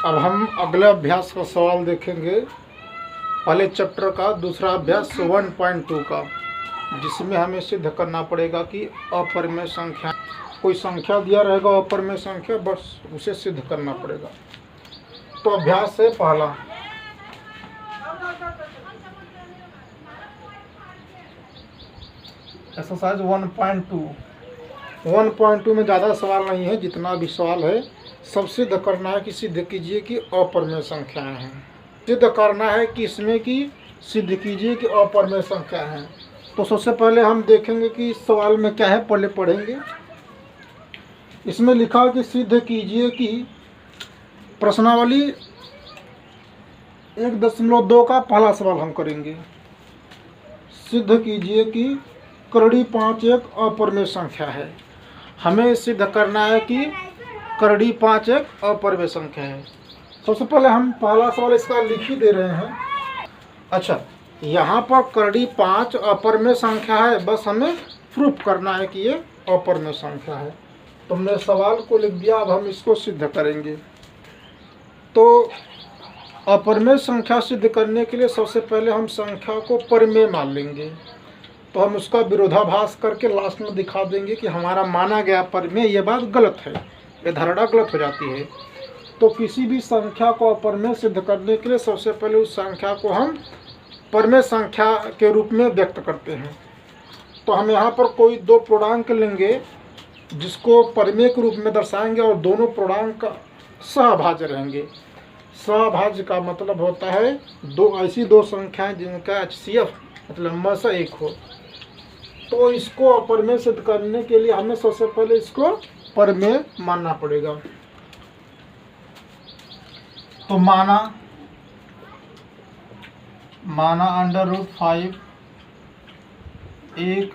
अब हम अगले अभ्यास का सवाल देखेंगे, पहले चैप्टर का दूसरा अभ्यास 1.2 का, जिसमें हमें सिद्ध करना पड़ेगा कि अपरिमेय संख्या, कोई संख्या दिया रहेगा अपरिमेय संख्या, बस उसे सिद्ध करना पड़ेगा। तो अभ्यास है पहला, एक्सरसाइज 1.2 में ज़्यादा सवाल नहीं है, जितना भी सवाल है सब सिद्ध करना है कि सिद्ध कीजिए कि अपरिमेय संख्याएं हैं। सिद्ध करना है कि इसमें कि सिद्ध कीजिए कि अपरिमेय संख्या है। तो सबसे पहले हम देखेंगे कि इस सवाल में क्या है, पहले पढ़ेंगे। इसमें लिखा है कि सिद्ध कीजिए कि प्रश्नावली 1.2 का पहला सवाल हम करेंगे। सिद्ध कीजिए कि करड़ी 5 एक अपरिमेय संख्या है। हमें सिद्ध करना है कि करड़ी 5 एक अपरिमेय संख्या है। सबसे पहले हम पहला सवाल इसका लिख ही दे रहे हैं। अच्छा, यहाँ पर करड़ी 5 अपरिमेय संख्या है, बस हमें प्रूफ करना है कि ये अपरिमेय संख्या है। तो हमने सवाल को लिख दिया, अब हम इसको सिद्ध करेंगे। तो अपरिमेय संख्या सिद्ध करने के लिए सबसे पहले हम संख्या को परिमेय मान लेंगे। तो हम उसका विरोधाभास करके लास्ट में दिखा देंगे कि हमारा माना गया परिमेय ये बात गलत है, ये धारणा गलत हो जाती है। तो किसी भी संख्या को अपरिमेय सिद्ध करने के लिए सबसे पहले उस संख्या को हम परिमेय संख्या के रूप में व्यक्त करते हैं। तो हम यहाँ पर कोई दो पूर्णांक लेंगे जिसको परिमेय के रूप में दर्शाएंगे, और दोनों पूर्णांक सहभाज्य रहेंगे। सहभाज्य का मतलब होता है ऐसी दो संख्याएं जिनका HCF मतलब म से 1 हो। तो इसको अपरिमेय सिद्ध करने के लिए हमें सबसे पहले इसको परिमेय मानना पड़ेगा। तो माना √5 एक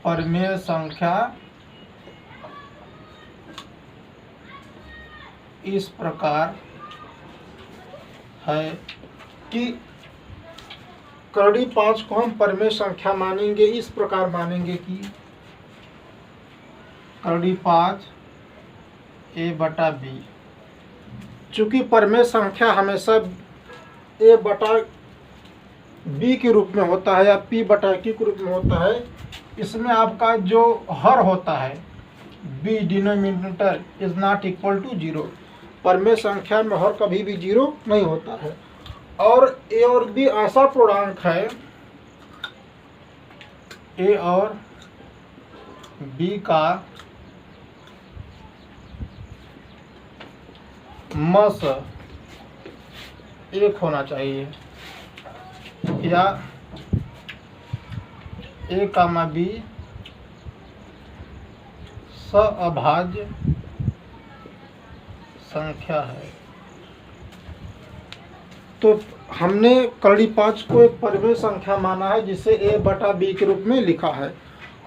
परिमेय संख्या इस प्रकार है कि करड़ी 5 को हम परिमेय संख्या मानेंगे, इस प्रकार मानेंगे कि करड़ी 5 a/b। चूँकि परिमेय संख्या हमेशा a/b के रूप में होता है या p/q के रूप में होता है, इसमें आपका जो हर होता है b denominator is not equal to 0। परिमेय संख्या में हर कभी भी 0 नहीं होता है। और a और b ऐसा पूर्णांक है, a और b का मस 1 होना चाहिए, या a, b सहअभाज्य संख्या है। तो हमने करड़ी 5 को एक परिमेय संख्या माना है जिसे a/b के रूप में लिखा है,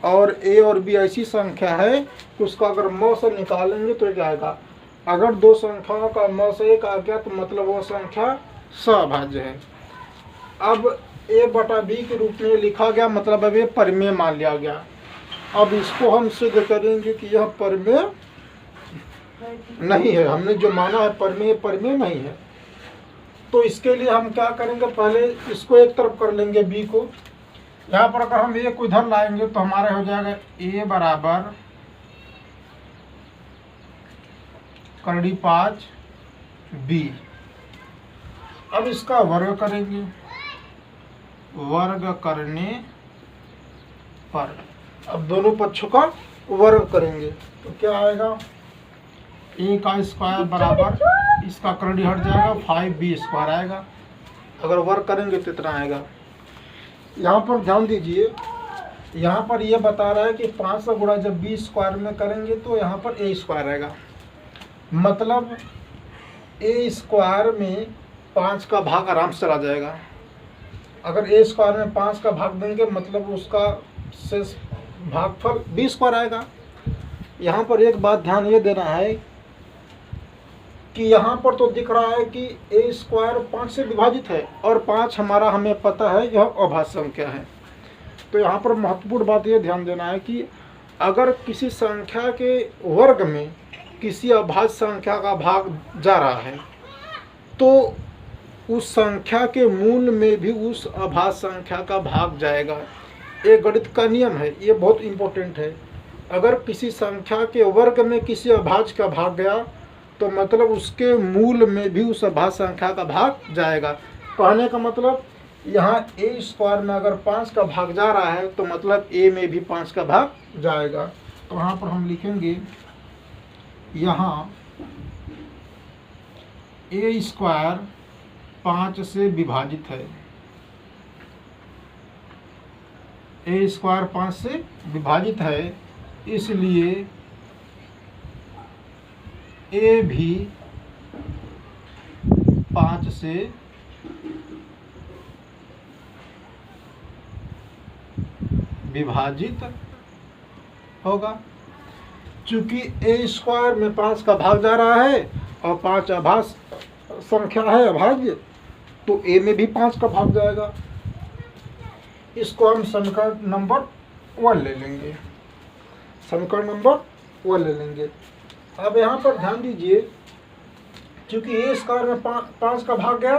और a और b ऐसी संख्या है कि उसका अगर म से निकालेंगे तो क्या आएगा। अगर दो संख्याओं का म से 1 आ गया तो मतलब वो संख्या सहअभाज्य है। अब a/b के रूप में लिखा गया, मतलब अब ये परिमेय मान लिया गया। अब इसको हम सिद्ध करेंगे कि यह परिमेय नहीं है। हमने जो माना है परिमेय नहीं है। तो इसके लिए हम क्या करेंगे, पहले इसको एक तरफ कर लेंगे b को। यहाँ पर अगर हम a को इधर लाएंगे तो हमारा हो जाएगा a बराबर करड़ी 5 b। अब इसका वर्ग करेंगे, वर्ग करने पर अब दोनों पक्षों का वर्ग करेंगे तो क्या आएगा, a का स्क्वायर बराबर इसका करड़ी हट जाएगा 5b² आएगा। अगर वर्ग करेंगे तो इतना आएगा। यहाँ पर ध्यान दीजिए, यहाँ पर ये बता रहा है कि 5 से गुणा जब b² में करेंगे तो यहाँ पर a² आएगा। मतलब a² में 5 का भाग आराम से चला जाएगा। अगर a² में 5 का भाग देंगे मतलब उसका शेष भागफल b² आएगा। यहाँ पर एक बात ध्यान ये देना है कि यहाँ पर तो दिख रहा है कि a² 5 से विभाजित है, और 5 हमारा हमें पता है यह अभाज्य संख्या है। तो यहाँ पर महत्वपूर्ण बात ये ध्यान देना है कि अगर किसी संख्या के वर्ग में किसी अभाज्य संख्या का भाग जा रहा है तो उस संख्या के मूल में भी उस अभाज्य संख्या का भाग जाएगा। ये गणित का नियम है, ये बहुत इम्पोर्टेंट है। अगर किसी संख्या के वर्ग में किसी अभाज्य का भाग गया तो मतलब उसके मूल में भी उस अभाज्य संख्या का भाग जाएगा। कहने का मतलब यहाँ ए स्क्वायर में अगर 5 का भाग जा रहा है तो मतलब ए में भी 5 का भाग जाएगा। तो यहाँ पर हम लिखेंगे यहाँ ए स्क्वायर 5 से विभाजित है, ए स्क्वायर 5 से विभाजित है, इसलिए ए भी 5 से विभाजित होगा। चूंकि ए स्क्वायर में 5 का भाग जा रहा है और 5 अभाज्य संख्या है अभाज्य, तो ए में भी 5 का भाग जाएगा। इसको हम समीकरण नंबर 1 ले लेंगे, समीकरण नंबर 1 ले लेंगे। अब यहाँ पर ध्यान दीजिए, चूंकि ए स्क्वायर में 5 का भाग गया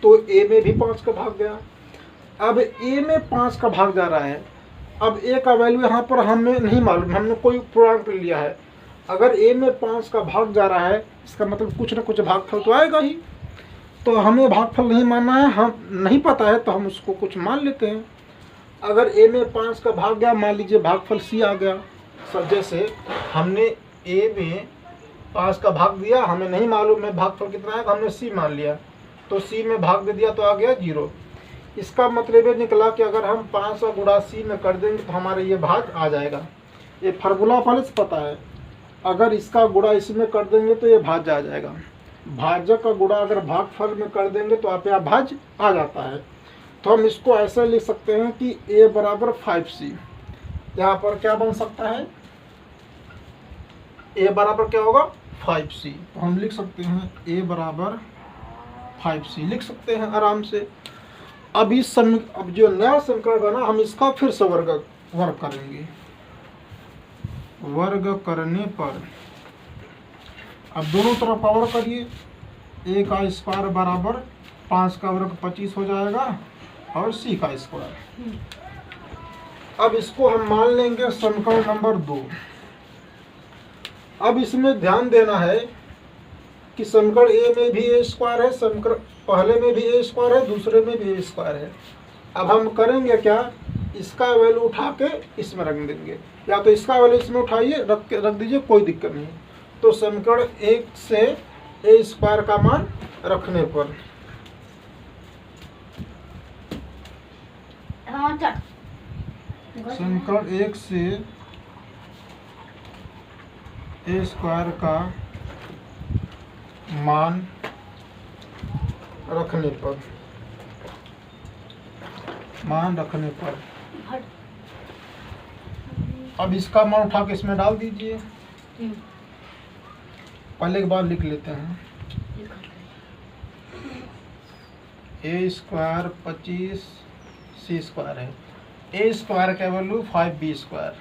तो ए में भी 5 का भाग गया। अब ए में 5 का भाग जा रहा है, अब ए का वैल्यू यहाँ पर हमें नहीं मालूम, हमने कोई पूर्णांक लिया है। अगर ए में 5 का भाग जा रहा है इसका मतलब कुछ ना कुछ भागफल तो आएगा ही, तो हमें भागफल नहीं मानना है, हम नहीं पता है तो हम उसको कुछ मान लेते हैं। अगर ए में 5 का भाग गया, मान लीजिए भागफल सी आ गया। सब जैसे हमने ए में 5 का भाग दिया, हमें नहीं मालूम है भागफल कितना है, हमने सी मान लिया, तो सी में भाग दे दिया तो आ गया 0। इसका मतलब ये निकला कि अगर हम 5 गुणा सी में कर देंगे तो हमारे ये भाग आ जाएगा। ये फार्मूला पहले से पता है, अगर इसका गुणा इसमें कर देंगे तो ये भाज्य आ जाएगा। भाज्य का गुणा अगर भागफल में कर देंगे तो आप यहाँ भाज्य आ जाता है। तो हम इसको ऐसे लिख सकते हैं कि a बराबर 5c। यहाँ पर क्या बन सकता है, a बराबर क्या होगा 5c। तो हम लिख सकते हैं a बराबर 5c, लिख सकते हैं आराम से। अब अब जो नया समीकरण बना हम इसका फिर से वर्ग करेंगे। वर्ग करने पर अब दोनों तरफ का वर्ग करिए, a का स्क्वायर बराबर 5 का वर्ग 25 हो जाएगा और c का स्क्वायर। अब इसको हम मान लेंगे समीकरण नंबर 2। अब इसमें ध्यान देना है कि समीकरण ए में भी a स्क्वायर है, समीकरण पहले में भी a स्क्वायर है, दूसरे में भी a स्क्वायर है। अब हम करेंगे क्या, इसका वैल्यू उठा के इसमें रख देंगे, या तो इसका वैल्यू इसमें उठाइए रख दीजिए, कोई दिक्कत नहीं। तो समीकरण 1 से a स्क्वायर का मान रखने पर समीकरण 1 से a स्क्वायर का मान रखने पर अब इसका मान उठा के इसमें डाल दीजिए। पहले एक बार लिख लेते हैं, a स्क्वायर 25 c स्क्वायर है, a स्क्वायर का value 5b square,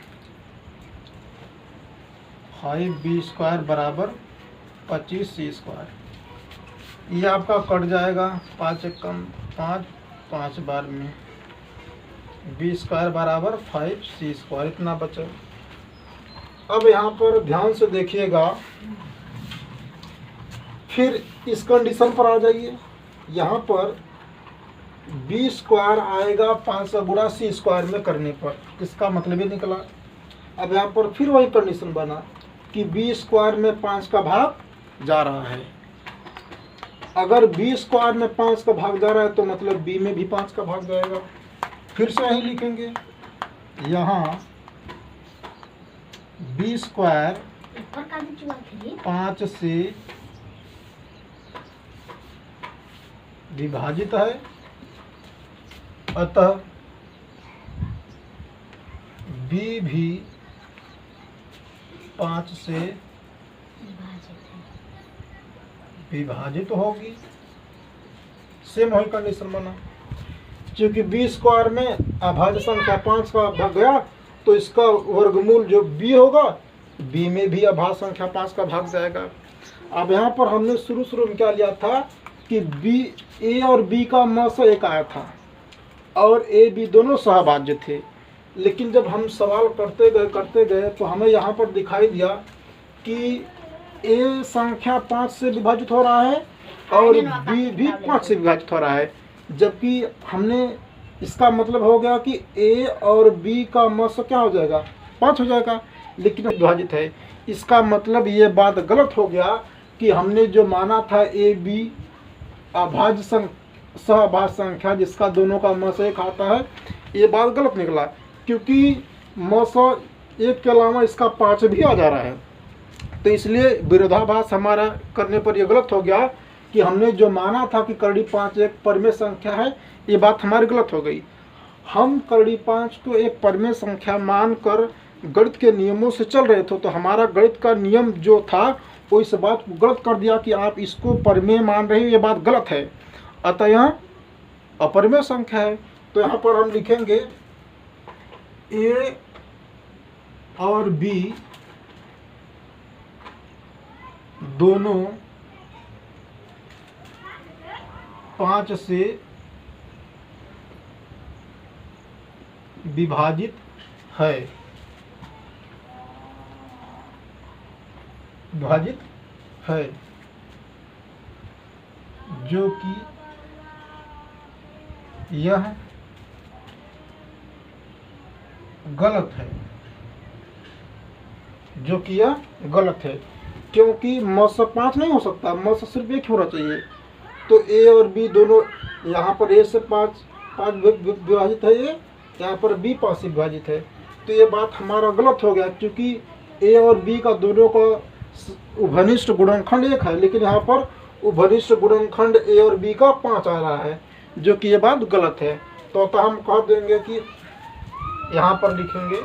5b square बराबर 25c स्क्वायर। ये आपका कट जाएगा, 5 एकम 5, 5 बार में b स्क्वायर बराबर 5c स्क्वायर, इतना बचा। अब यहाँ पर ध्यान से देखिएगा, फिर इस कंडीशन पर आ जाइए। यहाँ पर b स्क्वायर आएगा 5 गुणा c स्क्वायर में करने पर, इसका मतलब ये निकला। अब यहाँ पर फिर वही कंडीशन बना कि b स्क्वायर में 5 का भाग जा रहा है। अगर b स्क्वायर में 5 का भाग जा रहा है तो मतलब b में भी 5 का भाग जाएगा। फिर से यही लिखेंगे, यहाँ b स्क्वायर 5 से विभाजित है, अतः b भी 5 से विभाजित होगी। सेम वही कंडीशन बना, क्योंकि b स्क्वायर में अभाज्य संख्या 5 का भाग गया तो इसका वर्गमूल जो b होगा बी में भी अभाज्य संख्या 5 का भाग जाएगा। अब यहाँ पर हमने शुरू में क्या लिया था कि बी, ए और बी का म से 1 आया था और ए बी दोनों सहभाज्य थे। लेकिन जब हम सवाल करते गए तो हमें यहाँ पर दिखाई दिया कि ए संख्या 5 से विभाजित हो रहा है और बी भी 5 से विभाजित हो रहा है, जबकि हमने इसका मतलब हो गया कि ए और बी का म से क्या हो जाएगा, 5 हो जाएगा, लेकिन विभाजित है। इसका मतलब ये बात गलत हो गया कि हमने जो माना था ए बी अभाज्य सहभाज्य संख्या जिसका दोनों का म से 1 आता है, ये बात गलत निकला, क्योंकि म से 1 के अलावा इसका 5 भी आ जा रहा है। तो इसलिए विरोधाभास हमारा करने पर यह गलत हो गया कि हमने जो माना था कि करड़ी 5 एक परिमेय संख्या है, ये बात हमारी गलत हो गई। हम करड़ी 5 को एक परिमेय संख्या मानकर गणित के नियमों से चल रहे थे, तो हमारा गणित का नियम जो था वो इस बात को गलत कर दिया कि आप इसको परिमेय मान रहे हो, ये बात गलत है। अतः यहाँ अपरिमेय संख्या है। तो यहाँ पर हम लिखेंगे ए और बी दोनों 5 से विभाजित है, जो कि यह गलत है, क्योंकि म से 5 नहीं हो सकता, म से सिर्फ 1 होना चाहिए। तो ए और बी दोनों, यहाँ पर ए से 5 विभाजित है, ए यहाँ पर बी 5 से विभाजित है। तो ये बात हमारा गलत हो गया, क्योंकि ए और बी का दोनों का उभयनिष्ठ गुणनखंड 1 है, लेकिन यहाँ पर उभयनिष्ठ गुणनखंड ए और बी का 5 आ रहा है, जो कि ये बात गलत है। तो हम कह देंगे कि यहाँ पर लिखेंगे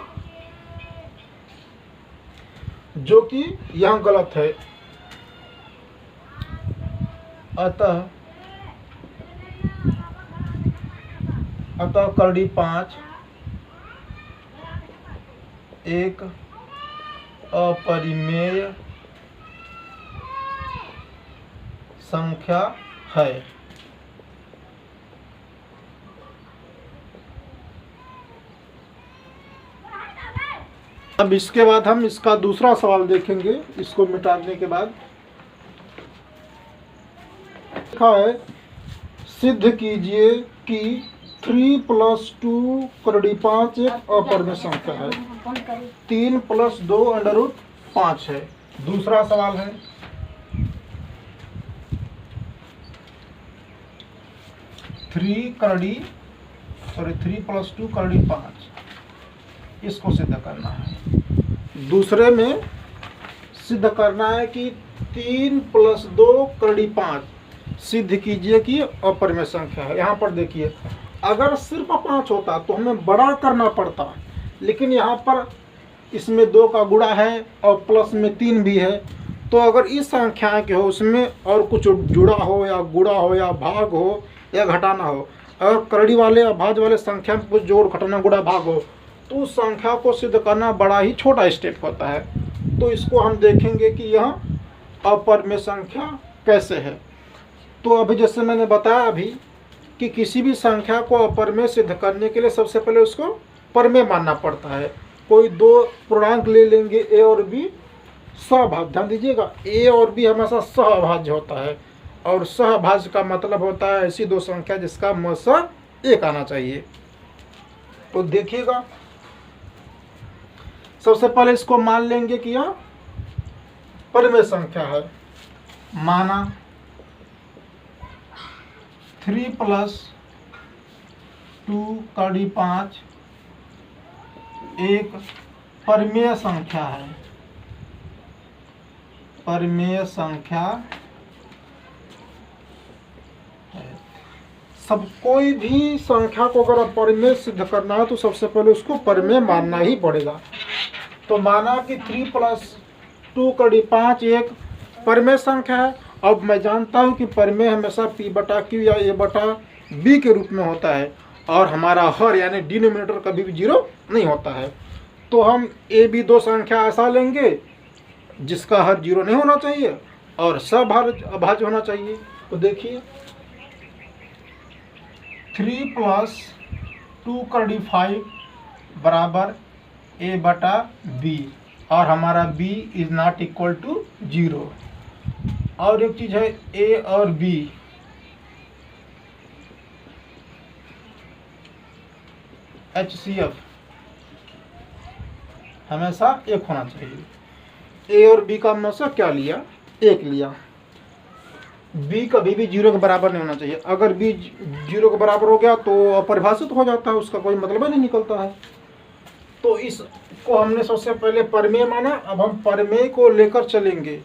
जो कि यहाँ गलत है। अतः करड़ी 5 एक अपरिमेय संख्या है। अब इसके बाद हम इसका दूसरा सवाल देखेंगे। इसको मिटाने के बाद लिखा है, सिद्ध कीजिए कि 3 + 2 करड़ी 5 एक अपरिमेय संख्या है। 3 + 2 √5 है। दूसरा सवाल है, 3 + 2 करड़ी 5, इसको सिद्ध करना है। दूसरे में सिद्ध करना है कि 3 + 2 करड़ी 5 सिद्ध कीजिए कि अपरिमेय संख्या है। यहाँ पर देखिए, अगर सिर्फ 5 होता तो हमें बड़ा करना पड़ता, लेकिन यहाँ पर इसमें 2 का गुणा है और प्लस में 3 भी है। तो अगर इस संख्या के हो, उसमें और कुछ जुड़ा हो या गुणा हो या भाग हो या घटाना हो, अगर करड़ी वाले या भाज्य वाले संख्या में कुछ जोड़, घटाना, गुणा, भाग हो, तो उस संख्या को सिद्ध करना बड़ा ही छोटा स्टेप होता है। तो इसको हम देखेंगे कि यह अपरिमेय संख्या कैसे है। तो अभी जैसे मैंने बताया अभी कि किसी भी संख्या को अपरिमेय सिद्ध करने के लिए सबसे पहले उसको परिमेय मानना पड़ता है। कोई 2 पूर्णांक ले लेंगे, ए और बी सहभाज्य। ध्यान दीजिएगा, ए और बी हमेशा सहभाज्य होता है, और सहभाज्य का मतलब होता है ऐसी 2 संख्या जिसका म से 1 आना चाहिए। तो देखिएगा, सबसे पहले इसको मान लेंगे कि यह परिमेय संख्या है। माना 3 + 2 करड़ी 5 एक परिमेय संख्या है। सब कोई भी संख्या को अगर अपरिमेय सिद्ध करना है तो सबसे पहले उसको परिमेय मानना ही पड़ेगा। तो माना कि 3 + 2 करड़ी 5 एक परिमेय संख्या है। अब मैं जानता हूँ कि परिमेय हमेशा P/Q या A/B के रूप में होता है, और हमारा हर यानी डिनोमिनेटर कभी भी 0 नहीं होता है। तो हम ए बी दो संख्या ऐसा लेंगे जिसका हर 0 नहीं होना चाहिए और सब अभाज्य होना चाहिए। तो देखिए 3 + 2^5 बराबर a/b और हमारा b is not equal to 0। और एक चीज़ है a और b HCF हमेशा 1 होना चाहिए। a और b का हमने से क्या लिया? 1 लिया। b कभी भी 0 के बराबर नहीं होना चाहिए। अगर b 0 के बराबर हो गया तो अपरिभाषित हो जाता है, उसका कोई मतलब ही नहीं निकलता है। तो इसको हमने सबसे पहले प्रमेय माना, अब हम प्रमेय को लेकर चलेंगे।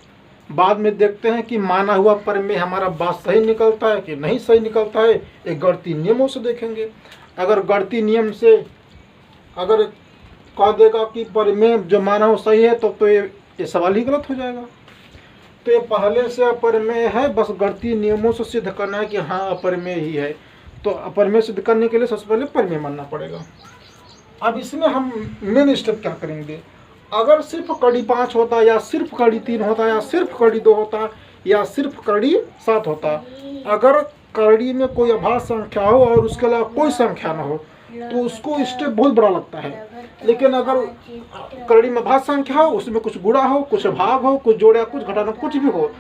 बाद में देखते हैं कि माना हुआ प्रमेय हमारा बात सही निकलता है कि नहीं सही निकलता है, एक गणितीय नियमों से देखेंगे। अगर गणितीय नियम से अगर कह देगा कि प्रमेय जो माना हो सही है तो ये सवाल ही गलत हो जाएगा। तो ये पहले से अप्रमेय है, बस गणितीय नियमों से सिद्ध करना है कि हाँ अप्रमेय ही है। तो अप्रमेय सिद्ध करने के लिए सबसे पहले प्रमेय मानना पड़ेगा। अब इसमें हम मेन स्टेप क्या करेंगे? अगर सिर्फ कड़ी 5 होता या सिर्फ कड़ी 3 होता या सिर्फ कड़ी 2 होता या सिर्फ कड़ी 7 होता, अगर कड़ी में कोई अभाज्य संख्या हो और उसके अलावा कोई संख्या ना हो तो उसको स्टेप बहुत बड़ा लगता है। लेकिन अगर कड़ी में अभाज्य संख्या हो, उसमें कुछ गुणा हो, कुछ भाग हो, कुछ जोड़ा, कुछ घटाना, कुछ भी हो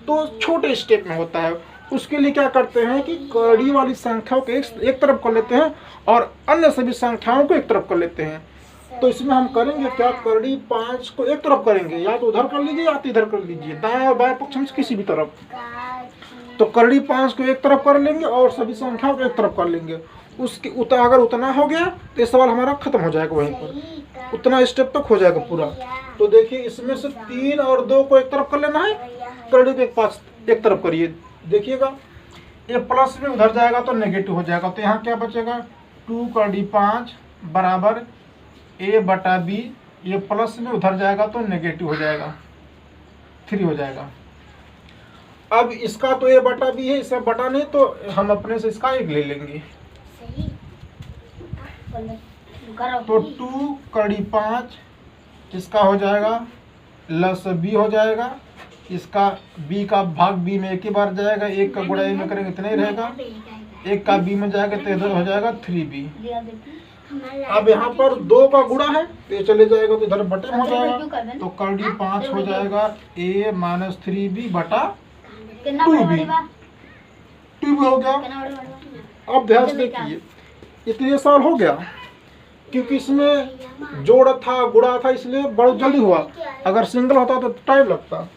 तो छोटे स्टेप में होता है। उसके लिए क्या करते हैं कि कड़ी वाली संख्याओं को एक तरफ कर लेते हैं और अन्य सभी संख्याओं को एक तरफ कर लेते हैं। तो इसमें हम करेंगे क्या? कड़ी 5 को एक तरफ करेंगे, या तो उधर कर लीजिए या तो इधर कर लीजिए, दाएं और बाएं पक्ष में से किसी भी तरफ। तो कड़ी 5 को एक तरफ कर लेंगे और सभी संख्याओं को एक तरफ कर लेंगे। उसकी अगर उतना हो गया तो ये सवाल हमारा खत्म हो जाएगा, वहीं पर उतना स्टेप तक हो जाएगा पूरा। तो देखिए इसमें से 3 और 2 को एक तरफ कर लेना है, कड़ी को 5 एक तरफ करिए। देखिएगा ये प्लस में उधर जाएगा तो नेगेटिव हो जाएगा। तो यहाँ क्या बचेगा? 2^5 बराबर a/b। ये प्लस में उधर जाएगा तो नेगेटिव हो जाएगा, 3 हो जाएगा। अब इसका तो a/b है, इसका बटा नहीं, तो हम अपने से इसका 1 ले लेंगे। तो 2^5 इसका हो जाएगा प्लस b हो जाएगा। इसका b का भाग b में एक ही बार जाएगा, 1 का गुणा a में करेंगे इतना ही रहेगा, 1 का b में जाएगा तो इधर हो जाएगा 3b। अब यहाँ पर 2 का गुणा है तो ये चले जाएगा तो इधर बटे में हो जाएगा। तो कड़ी 5 हो जाएगा a - 3b बटा 2b। 2b हो गया। अब ध्यान से देखिए इतने साल हो गया, क्योंकि इसमें जोड़ था गुणा था इसलिए बहुत जल्दी हुआ। अगर सिंगल होता तो टाइम लगता।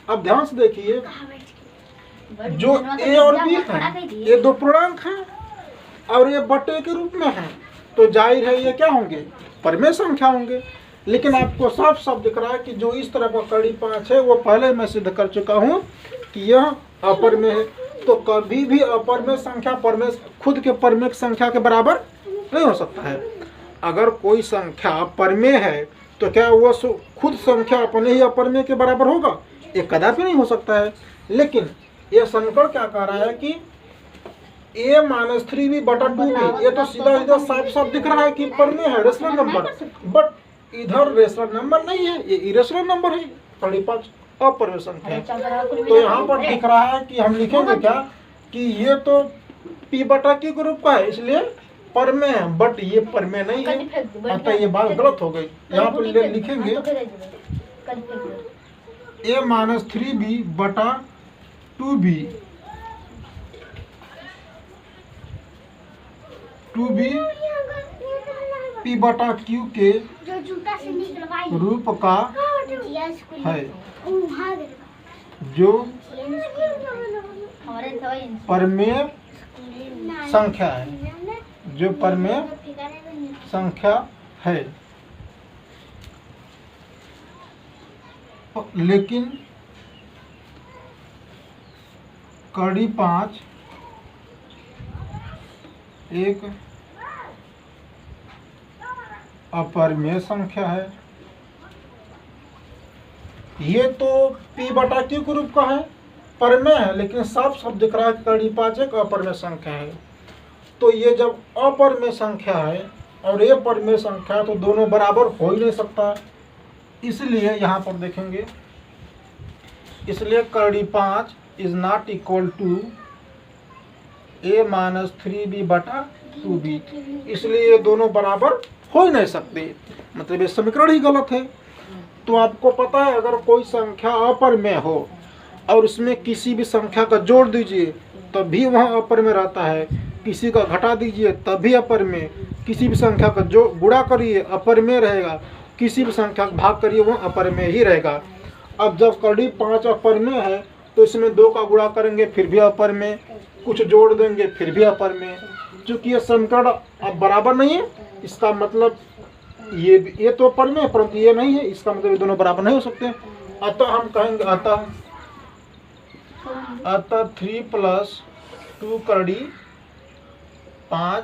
अब ध्यान से देखिए जो a और b है ये 2 पूर्णांक हैं और ये बटे के रूप में है, तो जाहिर है ये क्या होंगे? प्रमेय संख्या होंगे। लेकिन आपको साफ साफ दिख रहा है कि जो इस तरह का कड़ी 5 है वो पहले मैं सिद्ध कर चुका हूँ कि यह अप्रमेय है। तो कभी भी अप्रमेय संख्या प्रमेय खुद के प्रमेय संख्या के बराबर नहीं हो सकता है। अगर कोई संख्या प्रमेय है तो क्या वो खुद संख्या अपने ही अप्रमेय के बराबर होगा? ये कदापि नहीं हो सकता है। लेकिन यह समीकरण क्या कह रहा है कि a - 3b बटा 2b, ये तो सीधा सीधा साफ साफ दिख रहा है कि प्रमेय है, रेशनल नंबर। बट इधर रेशनल नंबर नहीं है, ये इरेशनल नंबर है, कड़ी 5 अप्रमेय संख्या है। तो यहाँ पर दिख रहा है कि हम लिखेंगे क्या कि ये तो p बटा q के रूप का है इसलिए प्रमेय है, बट ये प्रमेय नहीं है, अतः ये बात गलत हो गई। यहाँ पर लिखेंगे a - 3b बटा 2b 2b p बटा q के रूप का है, जो प्रमेय संख्या है, जो प्रमेय संख्या है। लेकिन कड़ी 5 एक अप्रमेय संख्या है। ये तो p बटा q के रूप का है, प्रमेय है, लेकिन साफ साफ दिख रहा है कि कड़ी 5 एक अप्रमेय संख्या है। तो ये जब अप्रमेय संख्या है और ए परमेय संख्या है, तो दोनों बराबर हो ही नहीं सकता। इसलिए यहाँ पर देखेंगे, इसलिए करड़ी 5 is not equal to a minus 3b बटा 2b। इसलिए ये दोनों बराबर हो ही नहीं सकते, मतलब ये समीकरण ही गलत है। तो आपको पता है, अगर कोई संख्या अपरमेय हो और उसमें किसी भी संख्या का जोड़ दीजिए तब भी वह अपरमेय रहता है, किसी का घटा दीजिए तब भी अपरमेय, किसी भी संख्या का जो गुणा करिए अपरमेय रहेगा, किसी भी संख्या का भाग करिए वह अपरमेय ही रहेगा। अब जब करड़ी 5 अपरमेय है तो इसमें 2 का गुणा करेंगे फिर भी अपरमेय, कुछ जोड़ देंगे फिर भी अपरमेय। चूंकि ये समीकरण अब बराबर नहीं है, इसका मतलब ये तो अपरमेय है परंतु ये नहीं है, इसका मतलब ये दोनों बराबर नहीं हो सकते। अतः हम कहेंगे अतः 3 + 2 करड़ी 5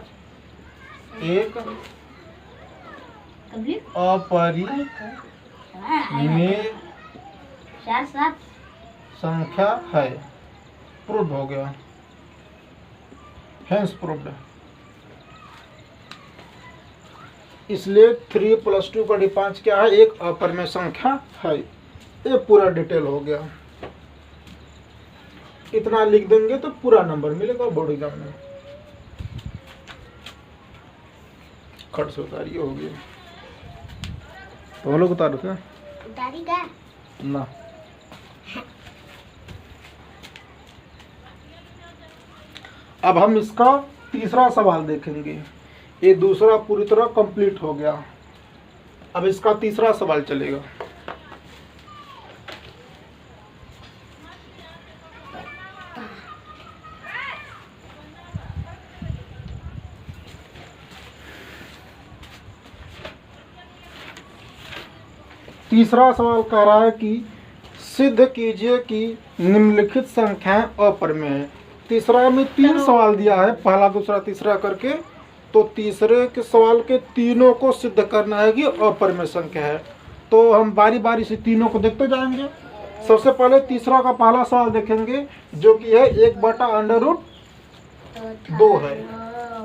एक अपरिमेय संख्या है। प्रूव हो गया, हेंस प्रूव्ड। इसलिए 3 + 2 करड़ी 5 क्या है, एक अपरिमेय संख्या है। ये पूरा डिटेल हो गया, इतना लिख देंगे तो पूरा नंबर मिलेगा बोर्ड एग्जाम में। खट से उतारिए, हो गया। तो हम लोग उतारो थे ना। अब हम इसका तीसरा सवाल देखेंगे। ये दूसरा पूरी तरह कंप्लीट हो गया, अब इसका तीसरा सवाल चलेगा। तीसरा सवाल कह रहा है कि सिद्ध कीजिए कि निम्नलिखित संख्याएं अपरमेय है। तीसरा में 3 सवाल दिया है, पहला दूसरा तीसरा करके। तो तीसरे के सवाल के तीनों को सिद्ध करना है कि अपरमेय संख्या है। तो हम बारी बारी से तीनों को देखते जाएंगे। सबसे पहले तीसरा का पहला सवाल देखेंगे जो कि है 1/√2 है।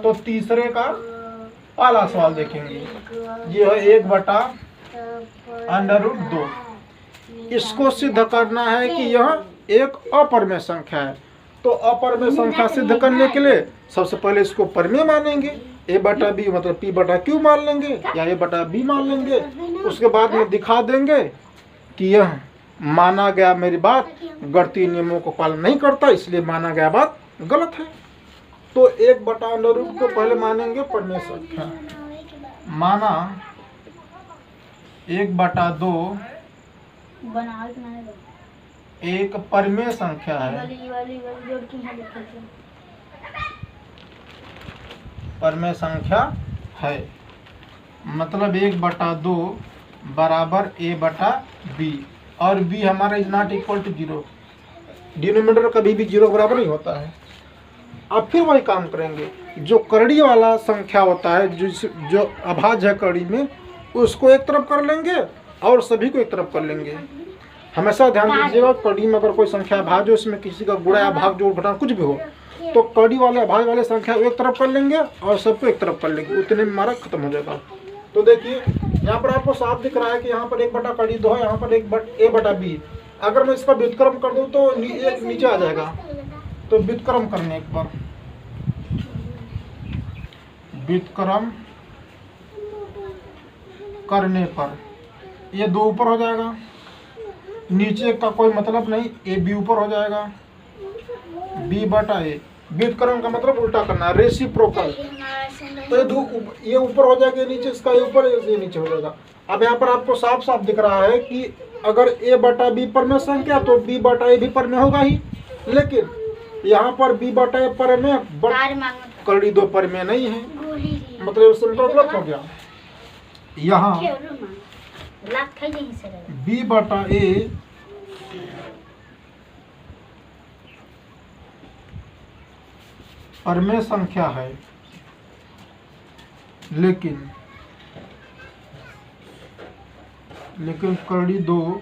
तो तीसरे का पहला सवाल देखेंगे, ये है 1/√2। इसको सिद्ध करना है कि यह एक अपरमेय संख्या है। तो अपरमेय संख्या सिद्ध करने के लिए सबसे पहले इसको परमेय मानेंगे, a/b मतलब p/q मान लेंगे या a/b मान लेंगे। उसके बाद में दिखा देंगे कि यह माना गया मेरी बात गणितीय नियमों को पालन नहीं करता, इसलिए माना गया बात गलत है। तो 1/√2 को पहले मानेंगे परमेय संख्या, माना 1/2 एक परमेय संख्या है। परमेय संख्या है मतलब 1/2 बराबर a/b, और b हमारा is not equal to 0। Denominator कभी भी 0 बराबर नहीं होता है। अब फिर वही काम करेंगे, जो करड़ी वाला संख्या होता है, जो अभाज्य है करड़ी में, उसको एक तरफ कर लेंगे और सभी को एक तरफ कर लेंगे। हमेशा ध्यान दीजिएगा, करड़ी में अगर कोई संख्या भाज्य, उसमें किसी का गुणा या भाग जोड़ घटाना कुछ भी हो, तो करड़ी वाले भाज्य वाले संख्या एक तरफ कर लेंगे और सबको एक तरफ कर लेंगे, उतने में हमारा खत्म हो जाएगा। तो देखिए यहाँ पर आपको साफ दिख रहा है कि यहाँ पर 1/2 है, यहाँ पर a/b। अगर मैं इसका व्युत्क्रम कर दूँ तो एक नीचे आ जाएगा। तो व्युत्क्रम करने, एक बार व्युत्क्रम करने पर ये 2 ऊपर हो जाएगा, नीचे का कोई मतलब नहीं, ab ऊपर हो जाएगा, b/a। व्युत्क्रम का मतलब उल्टा करना, रेसिप्रोकल। तो ये ऊपर हो जाएगा, नीचे इसका ये ऊपर, ये नीचे हो जाएगा। अब यहाँ पर आपको साफ साफ दिख रहा है कि अगर a/b परमेय संख्या तो b/a भी परमेय होगा ही, लेकिन यहाँ पर b/a परमेय करड़ी 2 परमेय नहीं है, मतलब समीकरण गलत हो गया। यहाँ b/a परमेय संख्या है, लेकिन करड़ी 2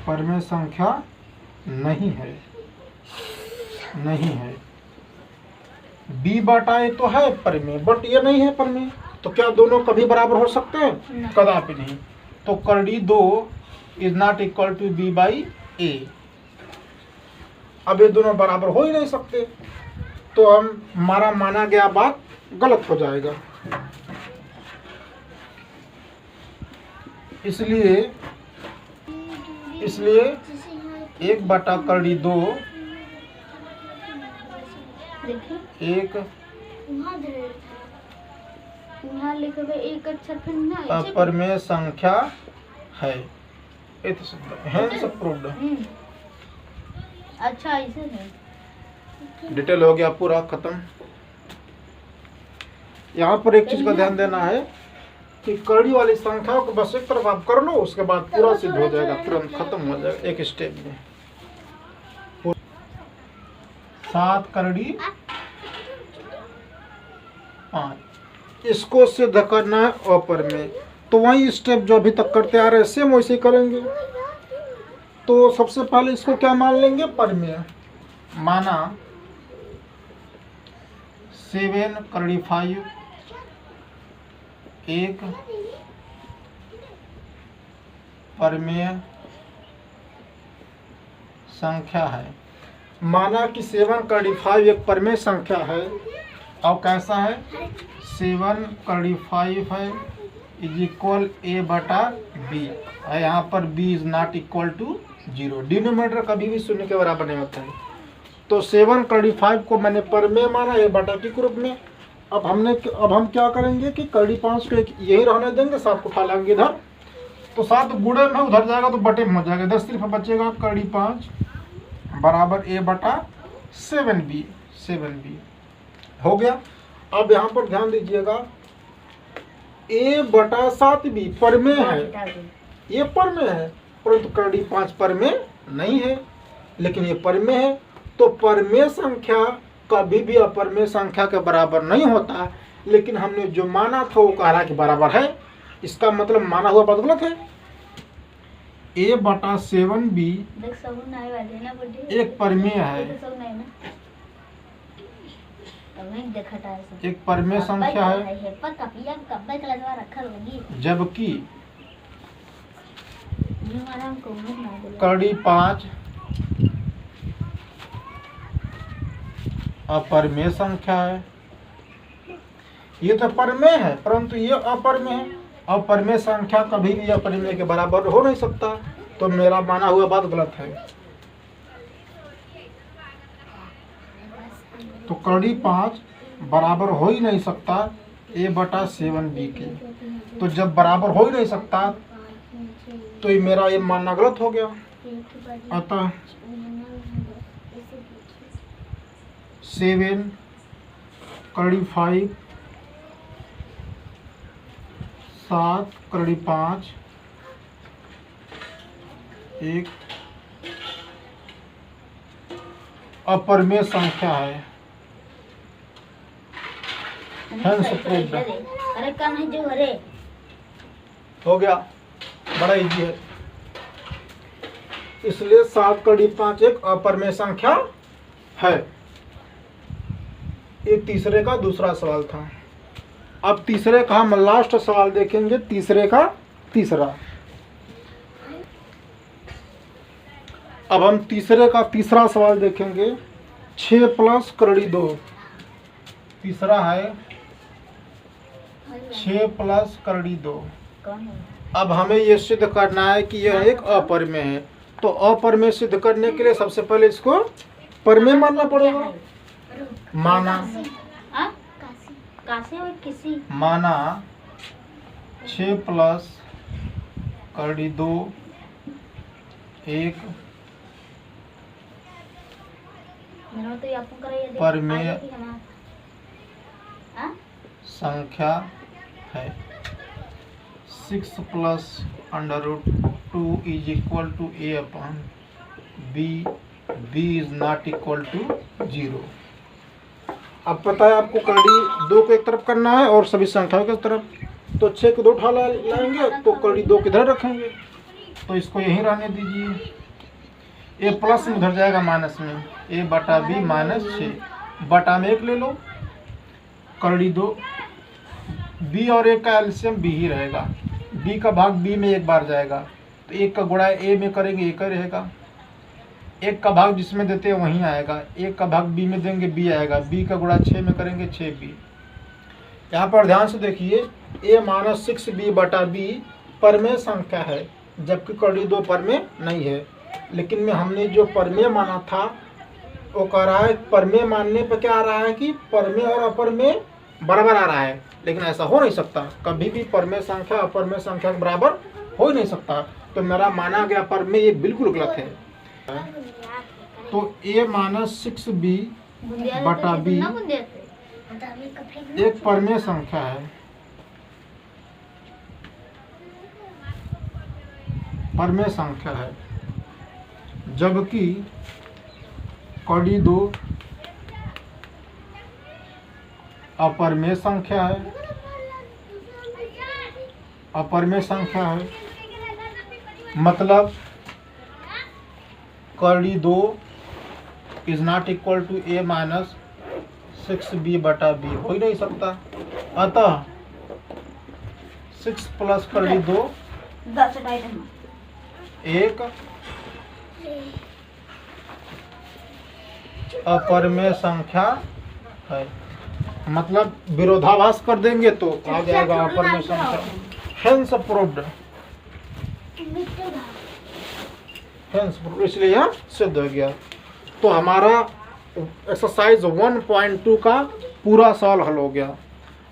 परमेय संख्या नहीं है। नहीं है। b बटा a तो है परिमेय, बट ये नहीं है परिमेय, तो क्या दोनों कभी बराबर हो सकते हैं? कदापि नहीं। तो करड़ी 2 is not equal to b by a। अब ये दोनों बराबर हो ही नहीं सकते, तो हमारा माना गया बात गलत हो जाएगा। इसलिए 1 बटा करड़ी 2 एक अपरिमेय संख्या है। Hence proved. अच्छा ऐसे है। डिटेल हो गया पूरा खत्म। यहाँ पर एक चीज का ध्यान देना है कि करड़ी वाली संख्याओं को बस एक तरफ आप कर लो, उसके बाद पूरा सिद्ध हो जाएगा, तुरंत खत्म हो जाएगा एक स्टेप में। 7 करड़ी 5, इसको सिद्ध करना है अपरिमेय। तो वही स्टेप जो अभी तक करते आ रहे हैं सेम वैसे करेंगे। तो सबसे पहले इसको क्या मान लेंगे? परिमेय। माना 7 करड़ी 5 एक परिमेय संख्या है। माना कि 7 करड़ी 5 एक परिमेय संख्या है। और कैसा है? 7 करड़ी 5 है इज इक्वल a बटा b। यहाँ पर b is not equal to 0। Denominator कभी भी शून्य के बराबर नहीं होता है। तो 7 करड़ी 5 को मैंने परिमेय माना a बटा के रूप में। अब हम क्या करेंगे कि करड़ी 5 को यही रहने देंगे, 7 को उठा लेंगे इधर। तो 7 गुणे में उधर जाएगा तो बटे में हो जाएगा, इधर सिर्फ बचेगा करड़ी 5 बराबर a बटा 7b हो गया। अब यहाँ पर ध्यान दीजिएगा, a बटा 7b परिमेय है, ये परिमेय है, परंतु करड़ी 5 परिमेय नहीं है, लेकिन ये परिमेय है। तो परिमेय संख्या कभी भी अपरिमेय संख्या के बराबर नहीं होता, लेकिन हमने जो माना था वो कह रहा कि बराबर है। इसका मतलब माना हुआ बात गलत है। a बटा 7b एक परिमेय है, एक परिमेय संख्या है, जबकि करड़ी 5 अपरिमेय संख्या है। ये तो परिमेय है परंतु ये अपरिमेय है। अपरिमेय संख्या कभी भी अपरिमेय के बराबर हो नहीं सकता, तो मेरा माना हुआ बात गलत है। तो करड़ी 5 बराबर हो ही नहीं सकता a बटा 7b के। तो जब बराबर हो ही नहीं सकता तो ये मेरा ये मानना गलत हो गया। अतः 7 करड़ी 5 7 करड़ी 5 एक अपरिमेय संख्या है। हो गया, बड़ा इजी है। इसलिए 7 करड़ी 5 एक अपरिमेय संख्या है। ये तीसरे का दूसरा सवाल था। अब तीसरे का हम लास्ट सवाल देखेंगे, तीसरे का तीसरा। अब हम तीसरे का तीसरा सवाल देखेंगे। 6 प्लस करड़ी 2। तीसरा है 6 प्लस करड़ी 2। अब हमें यह सिद्ध करना है कि यह एक अपरिमेय है। तो अपरिमेय सिद्ध करने के लिए सबसे पहले इसको परिमेय मानना पड़ेगा। माना 6 प्लस करड़ी 2 एक परिमेय संख्या है। 6 plus √2 is equal to a upon b। b is not equal to 0। अब पता है आपको करड़ी 2 को एक तरफ करना है और सभी संख्याओं की तरफ। तो 6 को 2 उठा लाएंगे तो करड़ी 2 किधर रखेंगे, तो इसको यहीं रहने दीजिए। ए प्लस में उधर जाएगा माइनस में, ए बटा बी माइनस 6 बटा में 1 ले लो, करड़ी 2, बी और 1 का एलसीएम बी ही रहेगा, बी का भाग बी में एक बार जाएगा तो 1 का गुणा ए में करेंगे 1 ही रहेगा, 1 का भाग जिसमें देते हैं वहीं आएगा, 1 का भाग बी में देंगे बी आएगा, बी का गुणा 6 में करेंगे 6b। यहाँ पर ध्यान से देखिए a माइनस 6b बटा बी परमेय संख्या है, जबकि करड़ी 2 परमेय नहीं है। लेकिन में हमने जो परमेय माना था वो कह रहा है परमेय मानने पर क्या आ रहा है कि परमेय और अपरमेय बराबर आ रहा है, लेकिन ऐसा हो नहीं सकता, कभी भी परमेय संख्या अपरमेय संख्या के बराबर हो ही नहीं सकता। तो मेरा माना गया परमेय ये बिल्कुल गलत है। तो a माइनस 6b बटा b एक परमेय संख्या है, परमेय संख्या है, जबकि करड़ी 2 अपरमेय संख्या है, अपरमेय संख्या है। मतलब करड़ी 2 is not equal to a minus 6b बटा b, हो ही नहीं सकता। अतः 6 प्लस करड़ी 2 एक अपरमेय संख्या है। मतलब विरोधाभास कर देंगे तो आ जाएगा अपरमेय संख्या। हेंस प्रूव्ड, हेंस प्रूव्ड, इसलिए यह सिद्ध हो गया। तो हमारा एक्सरसाइज 1.2 का पूरा सवाल हल हो गया।